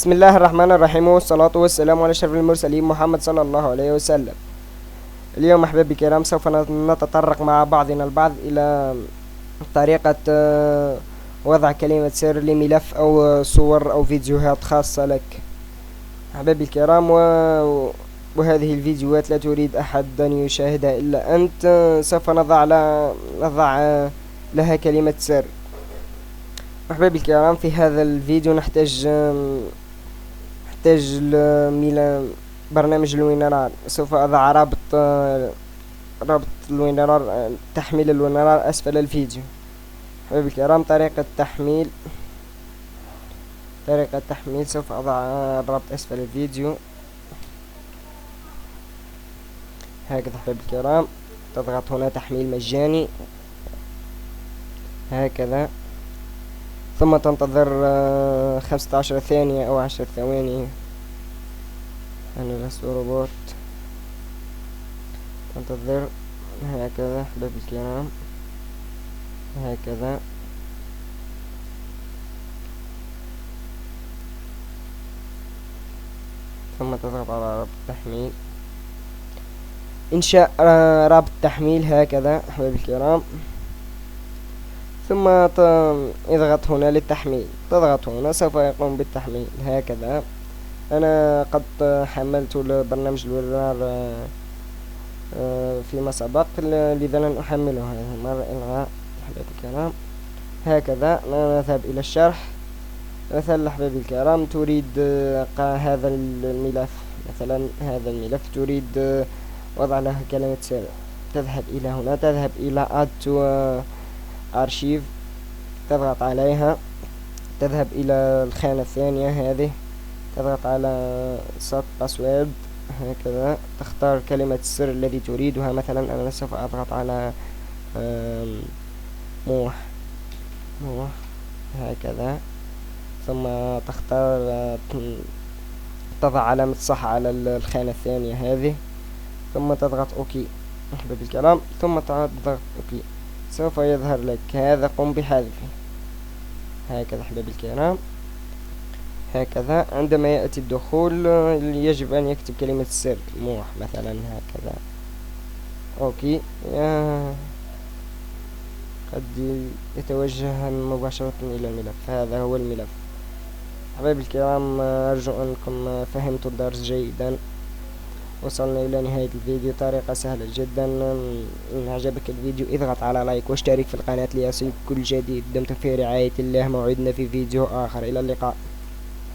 بسم الله الرحمن الرحيم، والصلاة والسلام على أشرف المرسلين محمد صلى الله عليه وسلم. اليوم أحبابي الكرام سوف نتطرق مع بعضنا البعض إلى طريقة وضع كلمة سر لملف أو صور أو فيديوهات خاصة لك أحبابي الكرام. وهذه الفيديوهات لا تريد أحد أن يشاهدها إلا أنت. سوف نضع لها كلمة سر. أحبابي الكرام، في هذا الفيديو نحتاج برنامج الوينرار. سوف أضع رابط الوينرار، تحميل الوينرار أسفل الفيديو. أحبابي الكرام، طريقة تحميل سوف أضع الرابط أسفل الفيديو هكذا. أحبابي الكرام، تضغط هنا تحميل مجاني هكذا، ثم تنتظر 15 ثانية أو 10 ثواني. أنا لست روبوت. تنتظر هكذا أحبابي الكرام، هكذا. ثم تضغط على رابط التحميل، إنشاء رابط تحميل هكذا أحبابي الكرام. ثم اضغط هنا للتحميل، تضغط هنا سوف يقوم بالتحميل هكذا. أنا قد حملت البرنامج الوينرار فيما سبق، لذا لن أحمله هذه المرة. إلغاء أحبابي الكرام هكذا. نذهب إلى الشرح. مثلا أحبابي الكرام، تريد هذا الملف، مثلا هذا الملف تريد وضع له كلمة سر. تذهب إلى هنا، تذهب إلى Add to Archive، تضغط عليها، تذهب إلى الخانة الثانية هذه، تضغط على Set Password هكذا، تختار كلمة السر الذي تريدها. مثلا أنا سوف أضغط على موح هكذا، ثم تختار تضع علامة صح على الخانة الثانية هذه، ثم تضغط OK أحبابي الكرام، ثم تعد ضغط OK. سوف يظهر لك هذا، قم بحذفه هكذا أحبابي الكرام هكذا. عندما يأتي الدخول يجب أن يكتب كلمة السر موح مثلا هكذا. OK. قد يتوجه مباشرة إلى الملف. هذا هو الملف أحبابي الكرام. أرجو أنكم فهمتوا الدرس جيدا. وصلنا إلى نهاية الفيديو. طريقة سهلة جدا. إن أعجبك الفيديو اضغط على لايك واشترك في القناة ليصلك كل جديد. دمتم في رعاية الله. موعدنا في فيديو آخر. إلى اللقاء.